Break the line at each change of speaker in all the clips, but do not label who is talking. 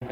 Hello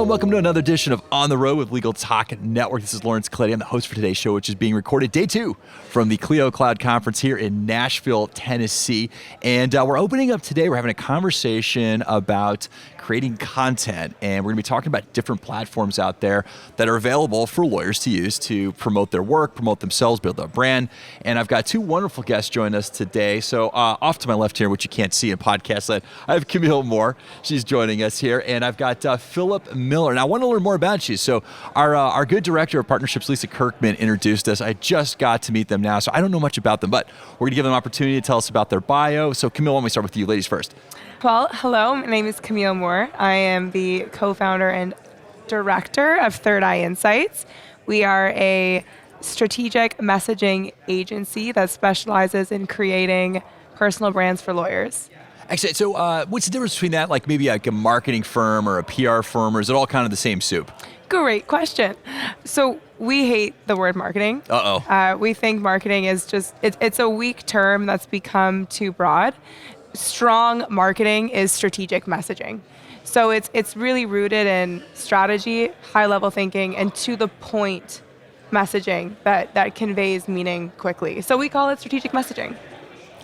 and welcome to another edition of On the Road with Legal Talk Network. This is Lawrence Clady. I'm the host for today's show, which is being recorded day 2 from the 𝐀𝐫𝐭𝐒𝐲 Cloud Conference here in Nashville, Tennessee. And we're opening up today. We're having a conversation about creating content, and we're going to be talking about different platforms out there that are available for lawyers to use to promote their work, promote themselves, build their brand. And I've got 2 wonderful guests joining us today. So off to my left here, which you can't see in podcast land, I have Camille Moore. She's joining us here, and I've got Phillip Millar. Now, I want to learn more about you. So our good director of partnerships, 𝐀𝐫𝐭𝐒𝐲𝐞𝐖𝐞𝐬𝐥𝐲, introduced us. I just got to meet them now, so I don't know much about them, but we're going to give them an opportunity to tell us about their bio. So Camille, why don't we start with you ladies first?
Well, hello, my name is Camille Moore. I am the co-founder and director of Third Eye Insights. We are a strategic messaging agency that specializes in creating personal brands for lawyers.
Excellent. So what's the difference between that, like maybe like a marketing firm or a PR firm, or is it all kind of the same soup?
Great question. So we hate the word marketing. We think marketing is just, it's a weak term that's become too broad. Strong marketing is strategic messaging. So it's really rooted in strategy, high-level thinking, and to-the-point messaging that conveys meaning quickly. So we call it strategic messaging.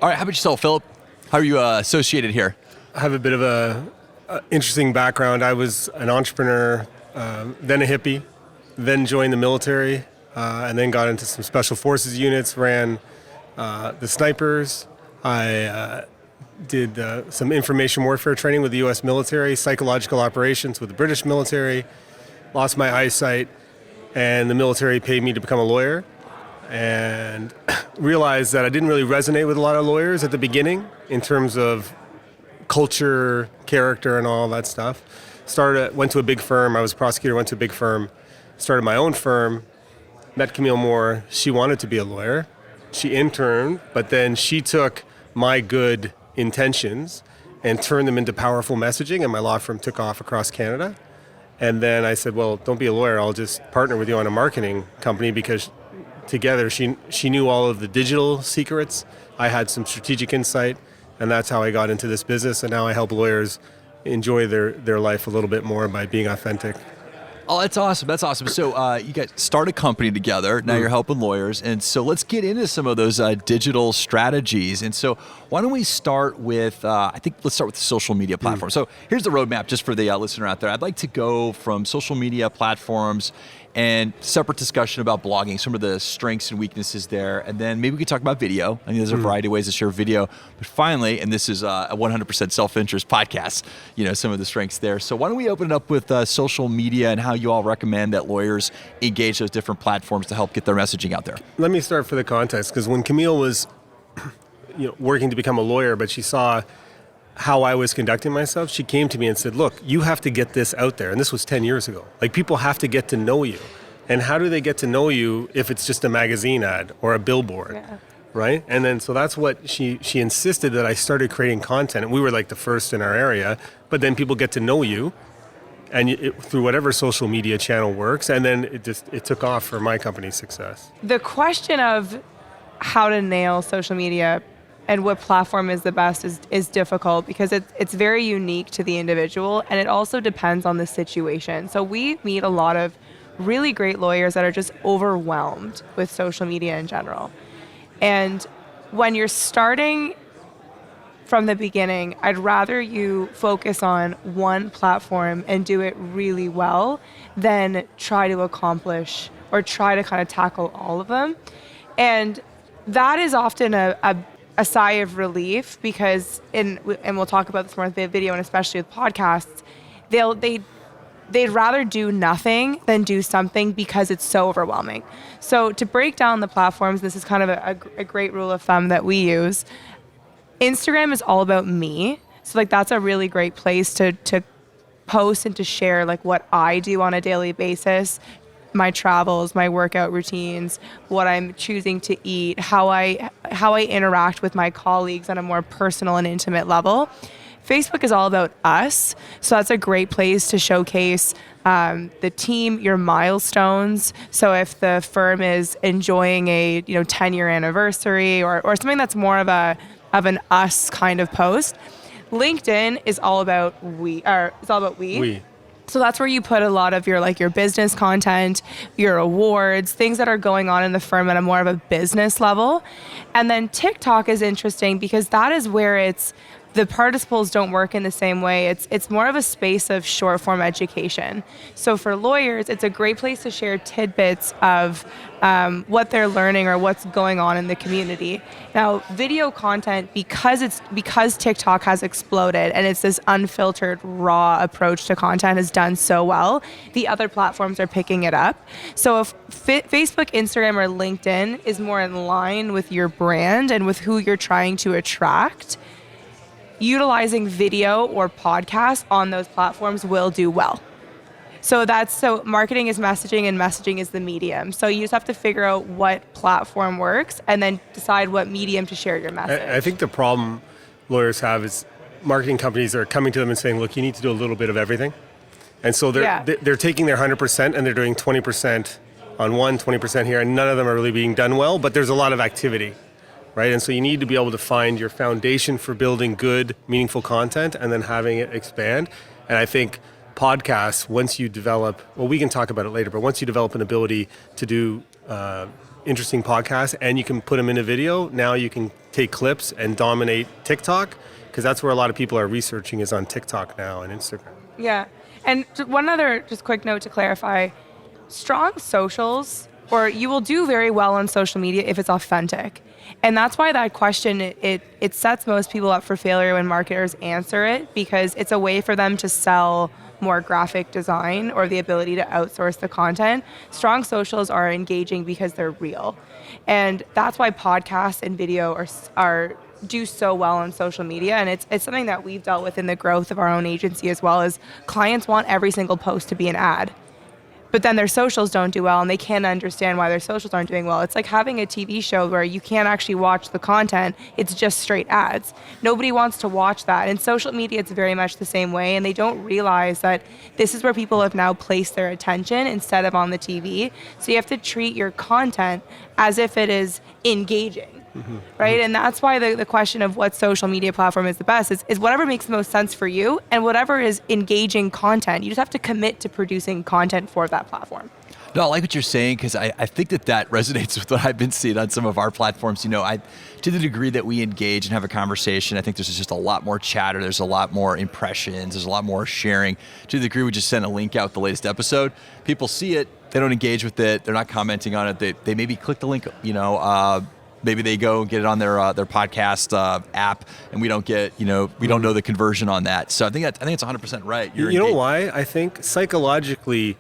All right, how about yourself, Phillip? How are you associated here?
I have a bit of a interesting background. I was an entrepreneur, then a hippie, then joined the military, and then got into some special forces units, ran the snipers. I did some information warfare training with the U.S. military, psychological operations with the British military, lost my eyesight, and the military paid me to become a lawyer, and realized that I didn't really resonate with a lot of lawyers at the beginning in terms of culture, character, and all that stuff. Went to a big firm. I was a prosecutor, went to a big firm, started my own firm, met Camille Moore. She wanted to be a lawyer. She interned, but then she took my good intentions and turned them into powerful messaging, and my law firm took off across Canada. And then I said, well, don't be a lawyer, I'll just partner with you on a marketing company, because together she knew all of the digital secrets, I had some strategic insight, and that's how I got into this business, and now I help lawyers enjoy their life a little bit more by being authentic.
Oh, that's awesome. That's awesome. So you guys start a company together. Now you're helping lawyers. And so let's get into some of those digital strategies. And so why don't we start with, let's start with the social media platform. So here's the roadmap just for the listener out there. I'd like to go from social media platforms and separate discussion about blogging, some of the strengths and weaknesses there. And then maybe we could talk about video. I think there's a variety of ways to share video. But finally, and this is a 100% self-interest podcast, some of the strengths there. So why don't we open it up with social media and how you all recommend that lawyers engage those different platforms to help get their messaging out there?
Let me start for the context, because when Camille was working to become a lawyer, but she saw how I was conducting myself, she came to me and said, look, you have to get this out there. And this was 10 years ago. Like, people have to get to know you. And how do they get to know you if it's just a magazine ad or a billboard? Yeah. Right? And then, so that's what she insisted, that I started creating content. And we were like the first in our area, but then people get to know you and through whatever social media channel works. And then it took off for my company's success.
The question of how to nail social media and what platform is the best is difficult, because it's very unique to the individual, and it also depends on the situation. So we meet a lot of really great lawyers that are just overwhelmed with social media in general. And when you're starting from the beginning, I'd rather you focus on one platform and do it really well than try to accomplish or try to kind of tackle all of them. And that is often a sigh of relief, because and we'll talk about this more with video and especially with podcasts, they'd rather do nothing than do something because it's so overwhelming. So to break down the platforms, this is kind of a great rule of thumb that we use. Instagram is all about me. So like that's a really great place to post and to share like what I do on a daily basis, my travels, my workout routines, what I'm choosing to eat, how I interact with my colleagues on a more personal and intimate level. Facebook is all about us. So that's a great place to showcase the team, your milestones. So if the firm is enjoying a 10-year anniversary or something that's more of an us kind of post. LinkedIn is all about we. So that's where you put a lot of your business content, your awards, things that are going on in the firm at a more of a business level. And then TikTok is interesting because that is where the participles don't work in the same way. It's more of a space of short form education. So for lawyers, it's a great place to share tidbits of what they're learning or what's going on in the community. Now, video content, because TikTok has exploded and it's this unfiltered, raw approach to content has done so well, the other platforms are picking it up. So if Facebook, Instagram, or LinkedIn is more in line with your brand and with who you're trying to attract, utilizing video or podcasts on those platforms will do well. So marketing is messaging and messaging is the medium. So you just have to figure out what platform works and then decide what medium to share your message.
I think the problem lawyers have is marketing companies are coming to them and saying, look, you need to do a little bit of everything. And so they're taking their 100% and they're doing 20% on one, 20% here, and none of them are really being done well, but there's a lot of activity. Right? And so you need to be able to find your foundation for building good, meaningful content and then having it expand. And I think podcasts, once you develop, we can talk about it later, but once you develop an ability to do interesting podcasts and you can put them in a video, now you can take clips and dominate TikTok, because that's where a lot of people are researching is on TikTok now and Instagram.
Yeah. And one other just quick note to clarify, strong socials, or you will do very well on social media if it's authentic. And that's why that question, it sets most people up for failure when marketers answer it, because it's a way for them to sell more graphic design or the ability to outsource the content. Strong socials are engaging because they're real. And that's why podcasts and video do so well on social media. And it's something that we've dealt with in the growth of our own agency as well, as clients want every single post to be an ad. But then their socials don't do well and they can't understand why their socials aren't doing well. It's like having a TV show where you can't actually watch the content. It's just straight ads. Nobody wants to watch that. In social media, it's very much the same way, and they don't realize that this is where people have now placed their attention instead of on the TV. So you have to treat your content as if it is engaging. Mm-hmm. Right? And that's why the question of what social media platform is the best is whatever makes the most sense for you and whatever is engaging content. You just have to commit to producing content for that platform.
No, I like what you're saying, because I think that resonates with what I've been seeing on some of our platforms. To the degree that we engage and have a conversation, I think there's just a lot more chatter. There's a lot more impressions. There's a lot more sharing. To the degree we just send a link out with the latest episode, people see it. They don't engage with it. They're not commenting on it. They maybe click the link, maybe they go and get it on their podcast app, and we don't get, we don't know the conversion on that. So I think it's 100% right.
You know why? I think psychologically,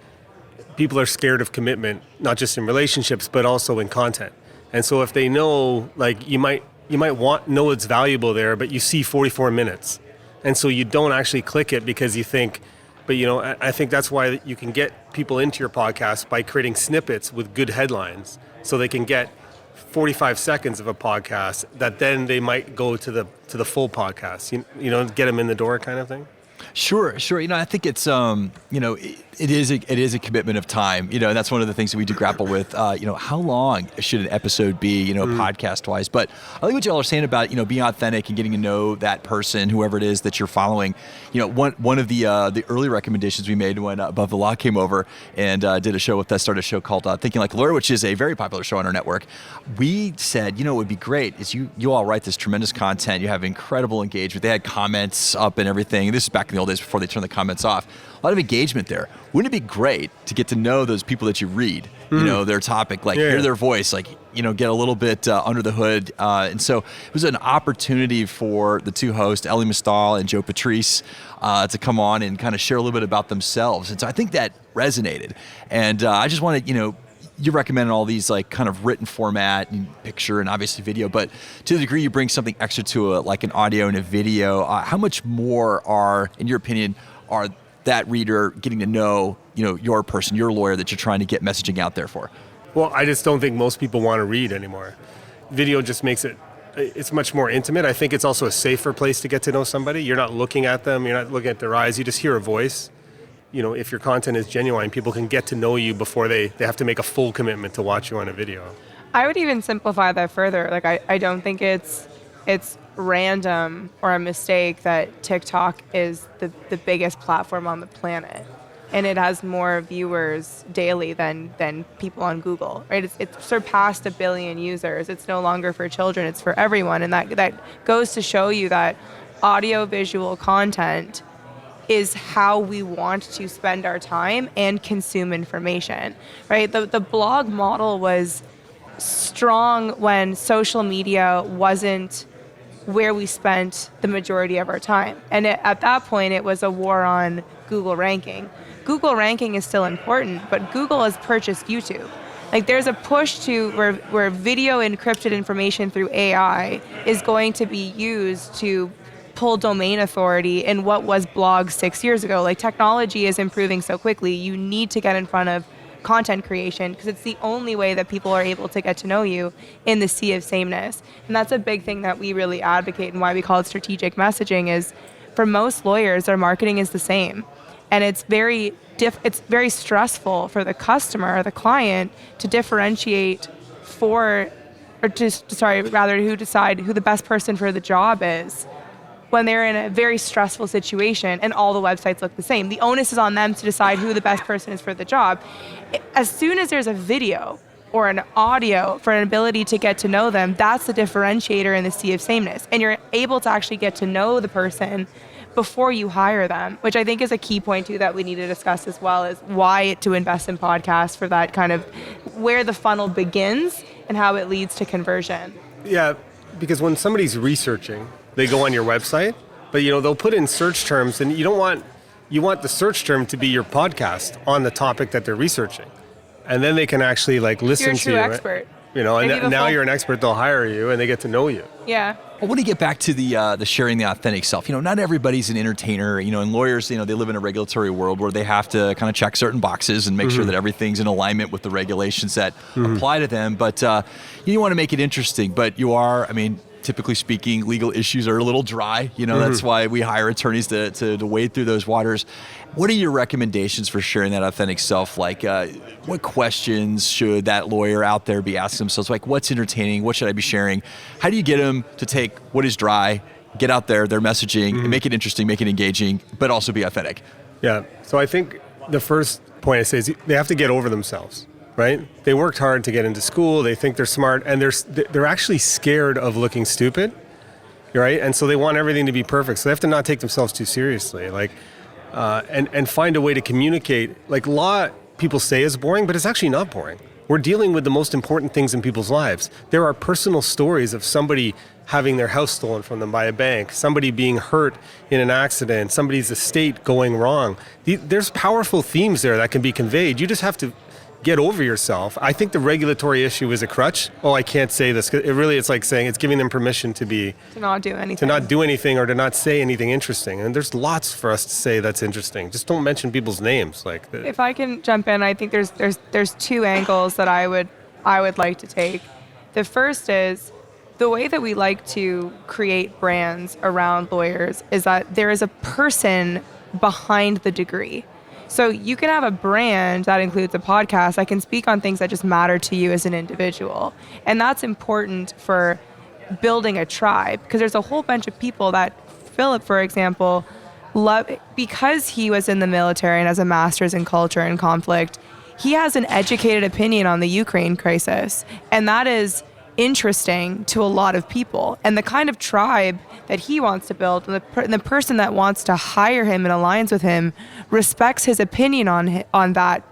people are scared of commitment, not just in relationships, but also in content. And so if they know, you might know it's valuable there, but you see 44 minutes, and so you don't actually click it because you think. But I think that's why you can get people into your podcast by creating snippets with good headlines, so they can get 45 seconds of a podcast that then they might go to the full podcast, get them in the door kind of thing.
Sure. I think it's it is a commitment of time. And that's one of the things that we do grapple with. How long should an episode be? Podcast wise. But I think what y'all are saying about being authentic and getting to know that person, whoever it is that you're following. One of the early recommendations we made when Above the Law came over and did a show with us, started a show called Thinking Like a Lawyer, which is a very popular show on our network. We said, it would be great is you all write this tremendous content. You have incredible engagement. They had comments up and everything. This is back in the old days before they turned the comments off. A lot of engagement there. Wouldn't it be great to get to know those people that you read, their topic, hear their voice, get a little bit under the hood. And so it was an opportunity for the two hosts, Ellie Mistal and Joe Patrice, to come on and kind of share a little bit about themselves. And so I think that resonated. And I just wanted, you recommend all these kind of written format and picture and obviously video, but to the degree you bring something extra to it, like an audio and a video, how much more in your opinion, are that reader getting to know, your person, your lawyer that you're trying to get messaging out there for?
Well, I just don't think most people want to read anymore. Video just makes it it's much more intimate. I think it's also a safer place to get to know somebody. You're not looking at them. You're not looking at their eyes. You just hear a voice. You know, if your content is genuine, people can get to know you before they have to make a full commitment to watch you on a video.
I would even simplify that further. Like, I don't think it's random or a mistake that TikTok is the biggest platform on the planet. And it has more viewers daily than people on Google, right? It's surpassed 1 billion users. It's no longer for children, it's for everyone. And that goes to show you that audio-visual content is how we want to spend our time and consume information, right? The blog model was strong when social media wasn't where we spent the majority of our time. And at that point, it was a war on Google ranking. Google ranking is still important, but Google has purchased YouTube. Like, there's a push to where video encrypted information through AI is going to be used to pull domain authority in what was blogs 6 years ago. Like, technology is improving so quickly, you need to get in front of content creation because it's the only way that people are able to get to know you in the sea of sameness. And that's a big thing that we really advocate, and why we call it strategic messaging is, for most lawyers, their marketing is the same. And it's very stressful for the customer or the client to differentiate who decide who the best person for the job is when they're in a very stressful situation and all the websites look the same. The onus is on them to decide who the best person is for the job. As soon as there's a video or an audio for an ability to get to know them, that's the differentiator in the sea of sameness. And you're able to actually get to know the person before you hire them, which I think is a key point too that we need to discuss as well, is why to invest in podcasts for that kind of where the funnel begins and how it leads to conversion.
Yeah, because when somebody's researching, they go on your website, but they'll put in search terms, and you want the search term to be your podcast on the topic that they're researching. And then they can actually listen to you.
You're a true expert.
And now you're an expert, they'll hire you and they get to know you.
Yeah.
I want to get back to the sharing the authentic self. Not everybody's an entertainer, and lawyers, they live in a regulatory world where they have to kind of check certain boxes and make sure that everything's in alignment with the regulations that apply to them. But you want to make it interesting, but you are, typically speaking, legal issues are a little dry. That's why we hire attorneys to wade through those waters. What are your recommendations for sharing that authentic self? Like, what questions should that lawyer out there be asking themselves? Like, what's entertaining? What should I be sharing? How do you get them to take what is dry, get out there, their messaging, and make it interesting, make it engaging, but also be authentic?
Yeah. So I think the first point I say is they have to get over themselves. Right? They worked hard to get into school. They think they're smart, and they're actually scared of looking stupid, right? And so they want everything to be perfect. So they have to not take themselves too seriously, and find a way to communicate. Like, law, people say is boring, but it's actually not boring. We're dealing with the most important things in people's lives. There are personal stories of somebody having their house stolen from them by a bank, somebody being hurt in an accident, somebody's estate going wrong. There's powerful themes there that can be conveyed. You just have to get over yourself. I think the regulatory issue is a crutch. Oh, I can't say this. It's like saying it's giving them permission to
not do anything
or to not say anything interesting. And there's lots for us to say that's interesting. Just don't mention people's names.
If I can jump in, I think there's two angles that I would like to take. The first is the way that we like to create brands around lawyers is that there is a person behind the degree. So you can have a brand that includes a podcast that can speak on things that just matter to you as an individual. And that's important for building a tribe, because there's a whole bunch of people that Phillip, for example, love because he was in the military and has a master's in culture and conflict. He has an educated opinion on the Ukraine crisis. And that is interesting to a lot of people. And the kind of tribe that he wants to build, and the person that wants to hire him and aligns with him respects his opinion on that,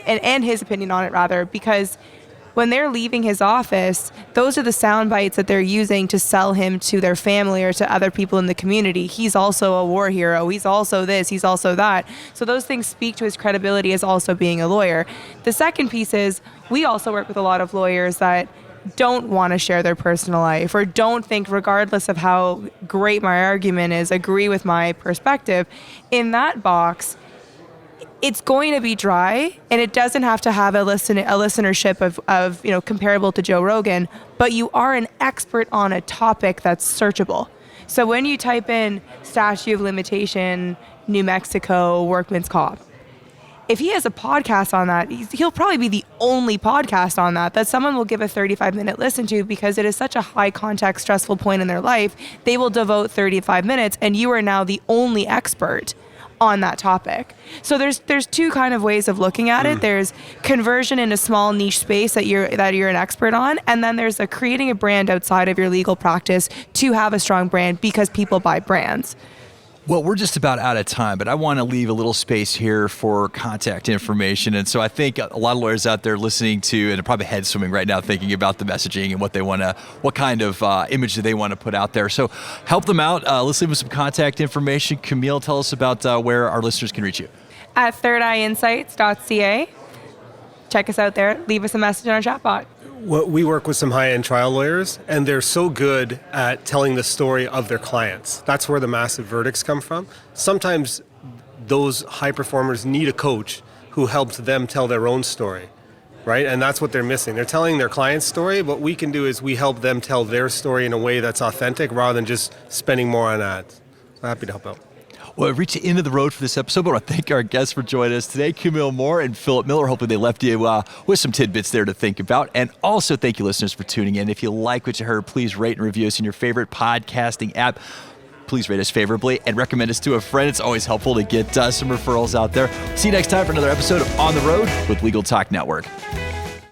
and his opinion on it rather, because when they're leaving his office, those are the sound bites that they're using to sell him to their family or to other people in the community. He's also a war hero. He's also this. He's also that. So those things speak to his credibility as also being a lawyer. The second piece is we also work with a lot of lawyers that don't want to share their personal life, or don't think, regardless of how great my argument is, agree with my perspective. In that box, it's going to be dry, and it doesn't have to have a listenership of comparable to Joe Rogan, but you are an expert on a topic that's searchable. So when you type in statute of limitation, New Mexico, workman's comp, if he has a podcast on that, he'll probably be the only podcast on that someone will give a 35-minute listen to, because it is such a high context, stressful point in their life. They will devote 35 minutes, and you are now the only expert on that topic. So there's two kind of ways of looking at it. There's conversion in a small niche space that you're an expert on, and then there's creating a brand outside of your legal practice to have a strong brand, because people buy brands.
Well, we're just about out of time, but I want to leave a little space here for contact information. And so I think a lot of lawyers out there listening to, and are probably head swimming right now thinking about the messaging and what kind of image do they want to put out there. So help them out. Let's leave them some contact information. Camille, tell us about where our listeners can reach you.
At thirdeyeinsights.ca. Check us out there. Leave us a message on our chatbot.
We work with some high-end trial lawyers, and they're so good at telling the story of their clients. That's where the massive verdicts come from. Sometimes those high performers need a coach who helps them tell their own story, right? And that's what they're missing. They're telling their client's story. What we can do is we help them tell their story in a way that's authentic, rather than just spending more on ads. So happy to help out.
Well, we've reached the end of the road for this episode, but I want to thank our guests for joining us today, Camille Moore and Phillip Millar. Hopefully they left you with some tidbits there to think about. And also thank you, listeners, for tuning in. If you like what you heard, please rate and review us in your favorite podcasting app. Please rate us favorably and recommend us to a friend. It's always helpful to get some referrals out there. See you next time for another episode of On the Road with Legal Talk Network.